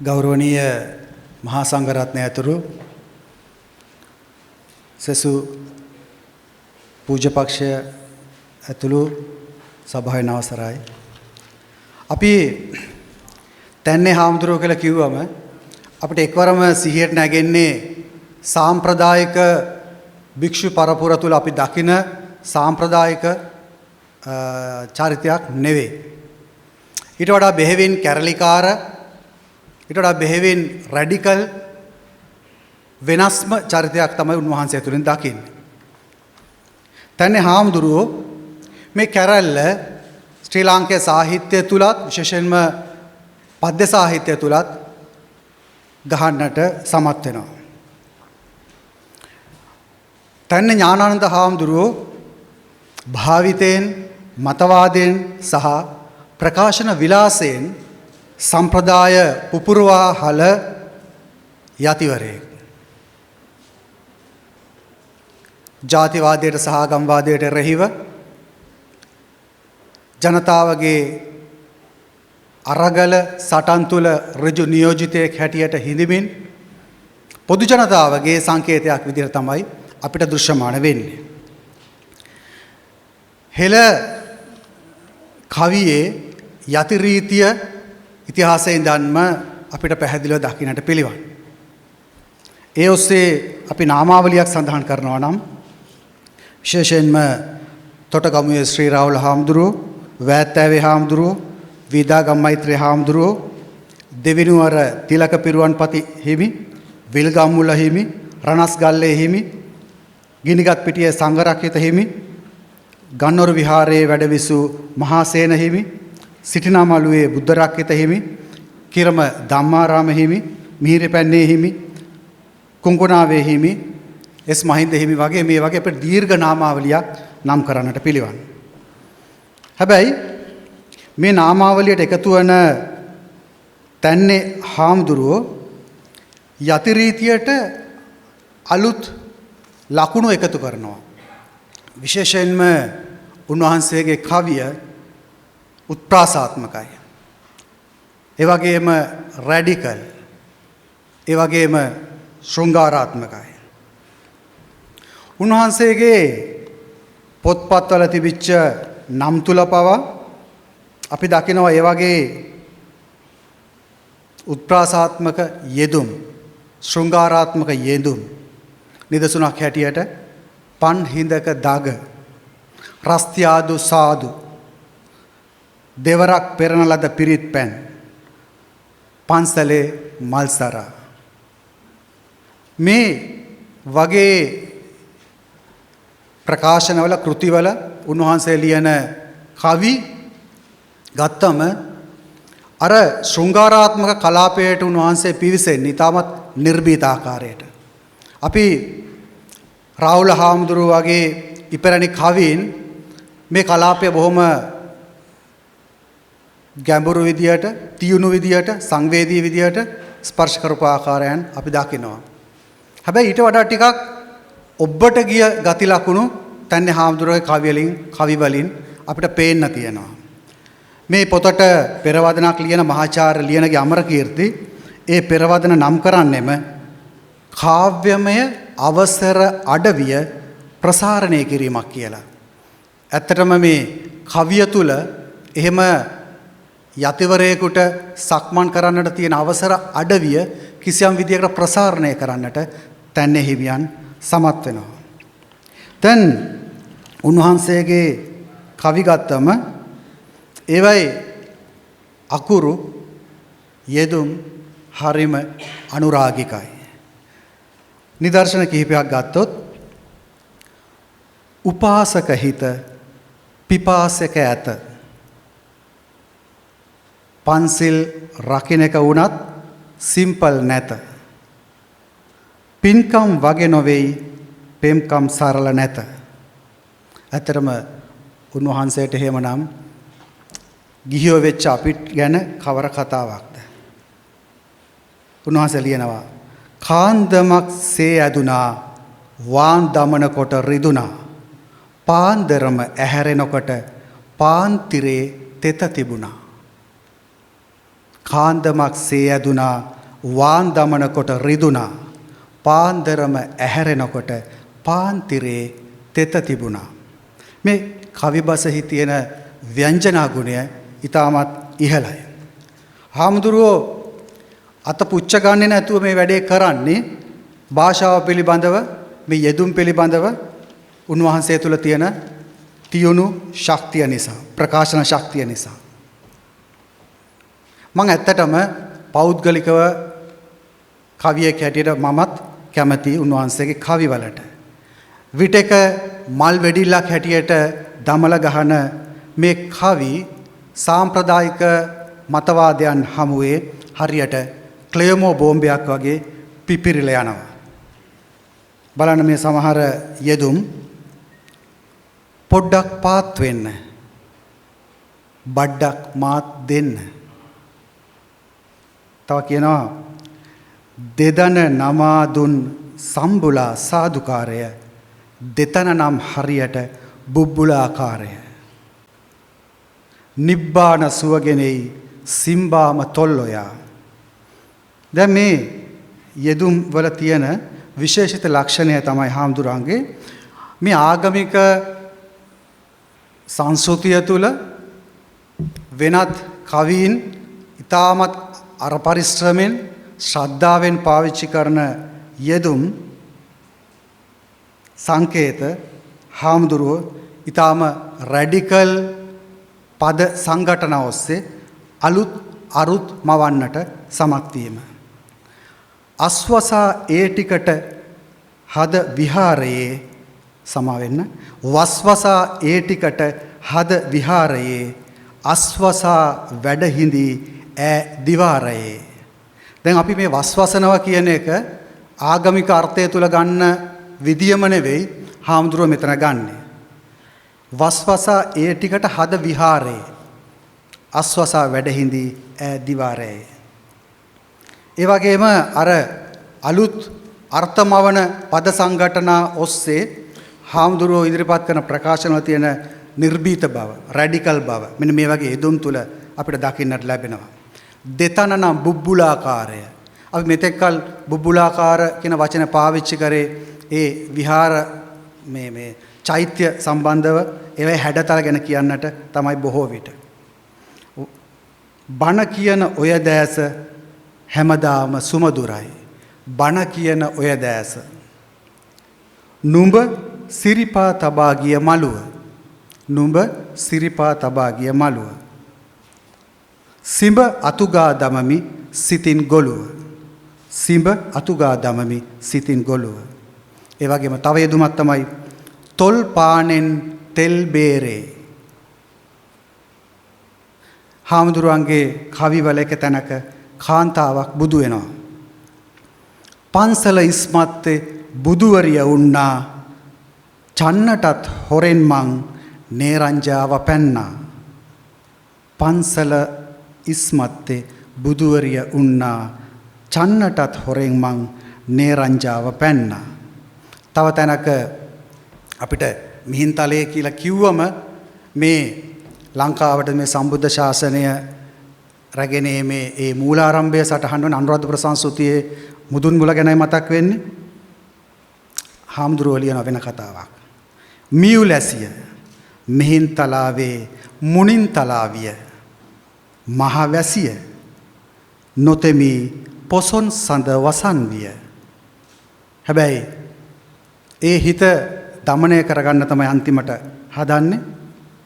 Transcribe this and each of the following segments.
ගෞරවනීය මහා සංඝරත්නය ඇතුළු සෙසු පූජ්‍යපක්ෂය ඇතුළු සභාවේ අවසරයි. අපි තන්නේ හාමුදුරුවෝ කියලා කිව්වම අපිට එක්වරම සිහියට නැගෙන්නේ සාම්ප්‍රදායික භික්ෂු පරපුර තුල අපි දකින සාම්ප්‍රදායික චරිතයක් නෙවෙයි. ඊට වඩා බෙහෙවින් කැරලිකාර, ඊට වඩා බෙහෙවින් රැඩිකල් වෙනස්ම චරිතයක් තමයි උන්වහන්සේ තුලින් දකින්නේ. තන්නේ හාමුදුරුවෝ මේ කැරල්ල ශ්‍රී ලාංකේය සාහිත්‍ය තුලත් විශේෂයෙන්ම පද්‍ය සාහිත්‍ය තුලත් ගහන්නට සමත් වෙනවා. තන්නේ ඥානානන්ද හාමුදුරුවෝ භාවිතයෙන්, මතවාදයෙන් සහ ප්‍රකාශන විලාසයෙන් සම්ප්‍රදාය පුපුරවා හල යතිවරයෙක්. ජාතිවාදයට සහ ආගම්වාදයට රැහිව ජනතාවගේ අරගල සටන් තුල ඍජු නියෝජිතයෙක් හැටියට හිඳමින් පොදු ජනතාවගේ සංකේතයක් විදිහට තමයි අපිට දෘශ්‍යමාන වෙන්නේ. හෙළ කවියේ යති රීතිය ඉතිහාසයේ ඉඳන්ම අපිට පැහැදිලිව දකින්නට පිළිවන්. ඒ ඔස්සේ අපි නාමාවලියක් සඳහන් කරනවා නම් විශේෂයෙන්ම තොටගමුවේ ශ්‍රී රාහුල හාමුදුරුවෝ, වෑත්තෑවේ හාමුදුරුවෝ, විදාගම් මෛත්‍රී හාමුදුරුවෝ, දෙවිනුවර තිලක පිරුවන්පති හිමි, විල්ගම්මුල හිමි, රණස්ගල්ලේ හිමි, ගිනිගත් පිටියේ සංඝරක්කිත හිමි, ගන්නොර විහාරයේ වැඩවිසූ මහාසේන හිමි, සිටිනාමලුවේ බුද්ධරක්කිත හිමි, කිරම ධම්මාරාම හිමි, මිහිරපැන්නේ හිමි, කුංකුණාවේ හිමි, එස් මහින්ද හිමි වගේ මේ වගේ අපිට දීර්ඝ නාමාවලියක් නම් කරන්නට පිළිවන්. හැබැයි මේ නාමාවලියට එකතු වන තන්නේ හාමුදුරුවෝ යති රීතියට අලුත් ලකුණු එකතු කරනවා. විශේෂයෙන්ම උන්වහන්සේගේ කවිය උත්ප්‍රාසාත්මකයි. ඒ වගේම රැඩිකල්. ඒ වගේම ශෘංගාරාත්මකයි. උන්වහන්සේගේ පොත්පත්වල තිබිච්ච නම් තුල පවා අපි දකිනවා ඒ වගේ උත්ප්‍රාසාත්මක යෙදුම්, ශෘංගාරාත්මක යෙදුම් නිදසුනක් හැටියට පන් හිඳක දග, රස්තියාදු සාදු, දෙවරක් පෙරන ලද පිරිත් පැන්, පන්සලේ මල්සරා මේ වගේ ප්‍රකාශනවල කෘතිවල උන්වහන්සේ ලියන කවි ගත්තම අර ශෘංගාරාත්මක කලාපයට උන්වහන්සේ පිවිසෙන්නේ ඉතාමත් නිර්භීත ආකාරයට. අපි රාහුල හාමුදුරුවෝ වගේ ඉපැරණි කවීන් මේ කලාපය බොහොම ගැඹුරු විදියට, තියුණු විදියට, සංවේදී විදියට ස්පර්ශ කරපු ආකාරයන් අපි දකිනවා. හැබැයි ඊට වඩා ටිකක් ඔබට ගිය ගති ලකුණු තන්නේ හාමුදුරුවෝගේ කවි වලින් අපිට පේන්න තියෙනවා. මේ පොතට පෙරවදනක් ලියන මහාචාර්ය ලියනගේ අමරකීර්ති ඒ පෙරවදන නම් කරන්නෙම කාව්‍යමය අවසර අඩවිය ප්‍රසාරණය කිරීමක් කියලා. ඇත්තටම මේ කවිය තුල එහෙම යතිවරයෙකුට සක්මන් කරන්නට තියෙන අවසර අඩවිය කිසියම් විදියකට ප්‍රසාරණය කරන්නට තන්නේ හිමියන් සමත් වෙනවා. දැන් උන්වහන්සේගේ කවි ගත්තම ඒවයි අකුරු යෙදුම් හරිම අනුරාගිකයි. නිදර්ශන කිහිපයක් ගත්තොත් උපාසක හිත පිපාසක ඇත, පන්සිල් රකින්නක වුණත් සිම්පල් නැත, පින්කම් වගේ නොවේයි පෙම්කම් සරල නැත. ඇත්තටම උන්වහන්සේට එහෙමනම් ගිහියෝ වෙච්ච අපිට ගැන කවර කතාවක්ද? උන්වහන්සේ ලියනවා කාන්දමක් සේ ඇදුනා වාන් දමන කොට රිදුනා පාන්දරම ඇහැරෙනකොට පාන්තිරේ තෙත තිබුණා. කාන්දමක් සේ ඇදුනා වාන් දමන කොට රිදුනා පාන්දරම ඇහැරෙනකොට පාන්තිරේ තෙත තිබුණා. මේ කවිබසෙහි තියෙන ව්‍යංජනා ගුණය ඊටමත් ඉහළයි. හාමුදුරුවෝ අත පුච්ච ගන්නේ නැතුව මේ වැඩේ කරන්නේ භාෂාව පිළිබඳව මේ යෙදුම් පිළිබඳව උන්වහන්සේ තුල තියෙන තියුණු ශක්තිය නිසා ප්‍රකාශන ශක්තිය නිසා. මම ඇත්තටම පෞද්ගලිකව කවියෙක් හැටියට මමත් කැමති උන්වහන්සේගේ කවිවලට. විටක මල් වෙඩිල්ලක් හැටියට දමල ගහන මේ කවි සාම්ප්‍රදායික මතවාදයන් හමුවේ හරියට ක්ලේමෝ බෝම්බයක් වගේ පිපිරිලා යනවා. බලන්න මේ සමහර යෙදුම් පොඩ්ඩක් පාත් වෙන්න බඩක් මාත් දෙන්න. තව කියනවා දෙදන නමාදුන් සම්බුලා සාදුකාරය දෙතන නම් හරියට බුබ්බුලාකාරය නිබ්බාන සුවගෙනෙයි සිම්බාම තොල්ලොයා. දැන් මේ යෙදුම් වල තියෙන විශේෂිත ලක්ෂණය තමයි හාමුදුරන්ගේ මේ ආගමික සංස්කෘතිය තුළ වෙනත් කවීන් ඊටමත් අර පරිශ්‍රමෙන් ශ්‍රද්ධාවෙන් පාවිච්චි කරන යෙදුම් සංකේත හාමුදුරුවෝ ඊටම රැඩිකල් පද සංඝටන ඔස්සේ අලුත් අරුත් මවන්නට සමත් වීම. අස්වසා ඒ ටිකට හද විහාරයේ සමාවෙන්න වස්වසා ඒ ටිකට හද විහාරයේ අස්වසා වැඩහිඳි ඈ දිවාරයේ. දැන් අපි මේ වස්වසනවා කියන එක ආගමික අර්ථය තුල ගන්න විදියම නෙවෙයි හාමුදුරුවෝ මෙතන ගන්නෙ. වස්වසා ඒ ටිකට හද විහාරයේ අස්වසා වැඩහිඳි ඈ දිවාරයේ. ඒ වගේම අර අලුත් අර්ථමවන පද සංඝටනා ඔස්සේ හාමුදුරුවෝ ඉදිරිපත් කරන ප්‍රකාශනවල තියෙන නිර්භීත බව, රැඩිකල් බව මෙන්න මේ වගේ යෙදුම් තුල අපිට දකින්නට ලැබෙනවා. දෙතන නම් බුබ්බුලාකාරය. අපි මෙතෙක්කල් බුබ්බුලාකාර කියන වචන පාවිච්චි කරේ ඒ විහාර මේ චෛත්‍ය සම්බන්ධව ඒවැ හැඩතල ගැන කියන්නට තමයි බොහෝ විට. බණ කියන ඔය දැස හැමදාම සුමදුරයි. බණ කියන ඔය දැස නුඹ සිරිපා තබා ගිය මළුව. නුඹ සිරිපා තබා ගිය මළුව. සිඹ අතුගා දමමි සිතින් ගොළුව. සිඹ අතුගා දමමි සිතින් ගොළුව. ඒ වගේම තව යෙදුමක් තමයි තොල් පානෙන් තෙල් බේරේ. හාමුදුරුවන්ගේ කවිවල එක තැනක කාන්තාවක් බුදු වෙනවා. පන්සල ඉස්මත්තේ බුදුවරිය උන්නා චන්නටත් හොරෙන් මං නේරංජාව පැන්නා. පන්සල ඉස්මත්තේ බුදුවරිය උන්නා චන්නටත් හොරෙන් මං නේරංජාව පැන්නා. තව තැනක අපිට මිහින්තලේ කියලා කිව්වම මේ ලංකාවට මේ සම්බුද්ධ ශාසනය රැගෙන මේ ඒ මූලාරම්භය සටහන් වන අනුරාධපුර සංස්කෘතියේ මුදුන් මුල ගැනයි මතක් වෙන්නේ. හාමුදුරුවෝ ලියන වෙන කතාවක්. මියුලැසිය මිහින්තලාවේ මුනින්තලාවිය මහවැසිය නොතෙමි පොසොන් සඳ වසන් විය. හැබැයි ඒ හිත දමනය කරගන්න තමයි අන්තිමට හදන්නේ.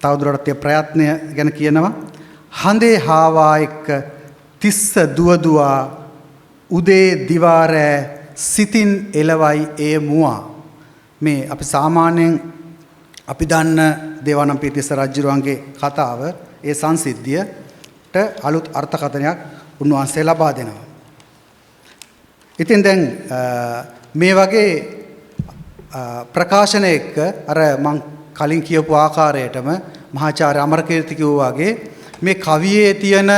තවදුරටත් ඒ ප්‍රයත්නය ගැන කියනවා. හඳේ හාවා එක්ක තිස්ස දුවදුවා උදේ දිවාරෑ සිතින් එළවයි ඒ මුවා. මේ අපි සාමාන්‍යයෙන් අපි දන්න දේවානම්පියතිස්ස රජුරුවන්ගේ කතාව ඒ සංසිද්ධියට අලුත් අර්ථකථනයක් උන්වහන්සේ ලබා දෙනවා. ඉතින් දැන් මේ වගේ ප්‍රකාශන එක්ක අර මං කලින් කියපු ආකාරයටම මහාචාර්ය අමරකීර්ති කිව්වා වගේ මේ කවියේ තියෙන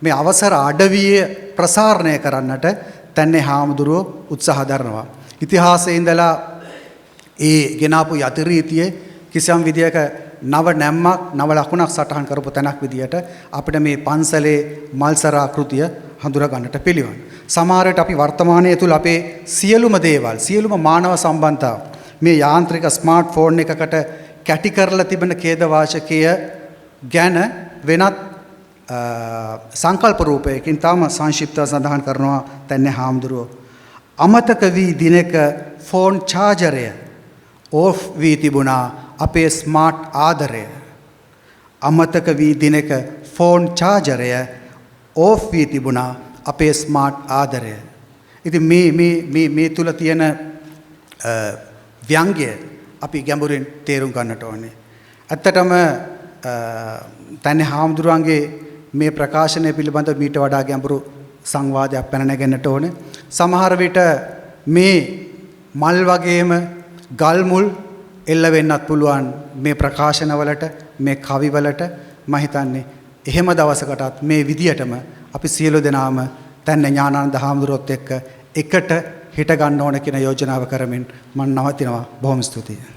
මේ අවසර අඩවිය ප්‍රසාරණය කරන්නට තන්නේ හාමුදුරුවෝ උත්සාහ දරනවා. ඉතිහාසයේ ඉඳලා ඒ ගෙනාපු යතිරීතියේ කිසියම් විදියක නව නැම්මක් නව ලකුණක් සටහන් කරපු තැනක් විදියට අපිට මේ පන්සලේ මල්සර ආකෘතිය හඳුනා ගන්නට පිළිවන්. සමහර විට අපි වර්තමානයේ තුල අපේ සියලුම දේවල් සියලුම මානව සම්බන්ධතා මේ යාන්ත්‍රික ස්මාර්ට් ෆෝන් එකකට කැටි කරලා තිබෙන ඛේද වාචකය ගැන වෙනත් සංකල්ප රූපයකින් තාම සංක්ෂිප්තව සඳහන් කරනවා තන්නේ හාමුදුරුවෝ. අමතක වී දිනක ෆෝන් චාර්ජරය ඕෆ් වී තිබුණා අපේ ස්මාර්ට් ආදරය. අමතක වී දිනක ෆෝන් චාර්ජරය ඕෆ් වී තිබුණා අපේ ස්මාර්ට් ආදරය. ඉතින් මේ තුල තියෙන ව්‍යංගය අපි ගැඹුරින් තේරුම් ගන්නට ඕනේ. ඇත්තටම තන්නේ හාමුදුරුවන්ගේ මේ ප්‍රකාශනය පිළිබඳව මීට වඩා ගැඹුරු සංවාදයක් පැන නැගෙන්නට ඕනේ. සමහර විට මේ මල් වගේම ගල් මුල් එල්ල වෙන්නත් පුළුවන් මේ ප්‍රකාශනවලට මේ කවිවලට. මම හිතන්නේ එහෙම දවසකටත් මේ විදියටම අපි සියලු දෙනාම තන්නේ ඥානানন্দ හාමුදුරුවොත් එක්ක එකට හිට ගන්න ඕන කියන යෝජනාව කරමින් මම නවතිනවා. බොහොම ස්තුතියි.